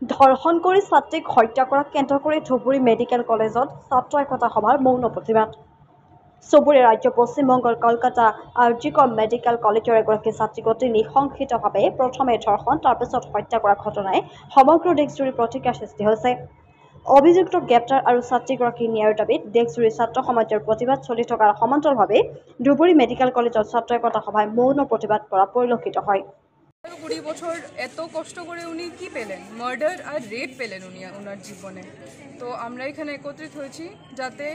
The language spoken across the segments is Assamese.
ধৰ্ষণ কৰি ছাত্ৰীক হত্যা কৰাক কেন্দ্ৰ কৰি ধুবুৰী মেডিকেল কলেজত ছাত্ৰ একতা সভাৰ মৌন প্ৰতিবাদ। চুবুৰী ৰাজ্য পশ্চিমবংগৰ কলকাতা আৰজিকৰ মেডিকেল কলেজৰ এগৰাকী ছাত্ৰীক অতি নৃশংসিতভাৱে প্ৰথমে ধৰ্ষণ তাৰপিছত হত্যা কৰা ঘটনাই সমগ্ৰ দেশজুৰি প্ৰতিক্ৰিয়াৰ সৃষ্টি হৈছে। অভিযুক্তক গ্ৰেপ্তাৰ আৰু ছাত্ৰীগৰাকীৰ ন্যায়ৰ দাবীত দেশজুৰি ছাত্ৰ সমাজৰ প্ৰতিবাদ চলি থকাৰ সমান্তৰালভাৱে ধুবুৰী মেডিকেল কলেজত ছাত্ৰ একতা সভাই মৌন প্ৰতিবাদ কৰা পৰিলক্ষিত হয়। 20 বছর এত কষ্ট করে উনি কি পেলেন, মার্ডার আর রেপ পেলেন উনি ওনার জীবনে। তো আমরা এখানে একত্রিত হয়েছি যাতে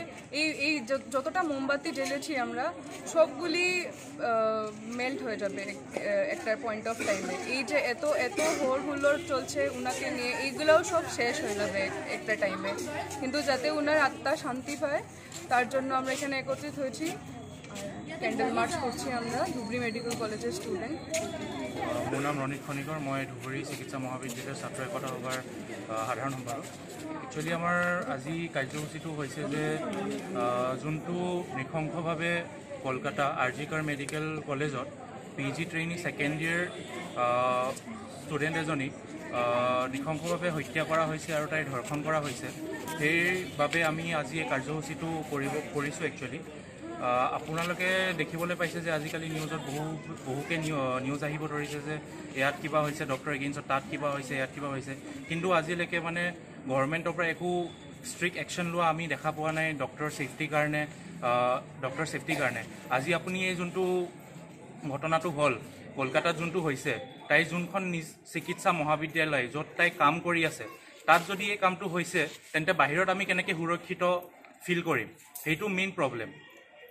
এই যতটা মোমবাতি জ্বেলেছি আমরা সবগুলি মেল্ট হয়ে যাবে একটা পয়েন্ট অফ টাইমে। এই যে এত এত হোর হুল্লোড় চলছে উনাকে নিয়ে, এইগুলোও সব শেষ হয়ে যাবে একটা টাইমে। কিন্তু যাতে উনার আত্মা শান্তি পায় তার জন্য আমরা এখানে একত্রিত হয়েছি। ক্যান্ডেল মার্চ করছি আমরা ধুবুৰী মেডিকেল কলেজেৰ স্টুডেন্ট। মোৰ নাম ৰণিত খনিকৰ, মই ধুবুৰী চিকিৎসা মহাবিদ্যালয়ৰ ছাত্ৰ একতা সভাৰ সাধাৰণ সম্পাদক। একচুৱেলি আমাৰ আজি কাৰ্যসূচীটো হৈছে যে যোনটো নৃশংসভাৱে কলকাতা আৰজিকৰ মেডিকেল কলেজত PG trainee second year student এজনীক নৃশংসভাৱে হত্যা কৰা হৈছে আৰু তাইৰ ধৰ্ষণ কৰা হৈছে। সেইবাবে আমি আজি এই কাৰ্যসূচীটো কৰিছোঁ। একচুৱেলি আপোনালোকে দেখিবলৈ পাইছে যে আজিকালি নিউজত বহুকে নিউজ আহিব ধৰিছে যে ইয়াত কিবা হৈছে, ডক্টৰ এগেইনষ্টত তাত কিবা হৈছে, ইয়াত কিবা হৈছে, কিন্তু আজিলৈকে মানে গভৰ্ণমেণ্টৰ পৰা একো ষ্ট্ৰিক্ট একশ্যন লোৱা আমি দেখা পোৱা নাই ডক্টৰ ছেফটিৰ কাৰণে। আজি আপুনি এই যোনটো ঘটনাটো হ'ল কলকাতাত যোনটো হৈছে, তাই যোনখন চিকিৎসা মহাবিদ্যালয় য'ত তাই কাম কৰি আছে, তাত যদি এই কামটো হৈছে তেন্তে বাহিৰত আমি কেনেকৈ সুৰক্ষিত ফিল কৰিম, সেইটো মেইন প্ৰব্লেম।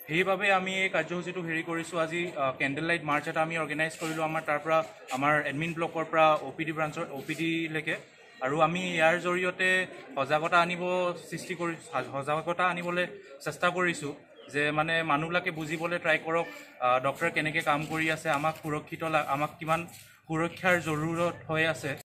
সেইবাবে আমি এই কাৰ্যসূচীটো কৰিছোঁ। আজি কেণ্ডেল লাইট মাৰ্চ এটা আমি অৰ্গেনাইজ কৰিলোঁ আমাৰ তাৰ পৰা, আমাৰ এডমিন ব্লকৰ পৰা OPD ব্ৰাঞ্চৰ OPDলৈকে, আৰু আমি ইয়াৰ জৰিয়তে সজাগতা আনিবলৈ চেষ্টা কৰিছোঁ যে মানে মানুহবিলাকে বুজিবলৈ ট্ৰাই কৰক ডক্টৰে কেনেকৈ কাম কৰি আছে, আমাক কিমান সুৰক্ষাৰ জৰুৰত হৈ আছে।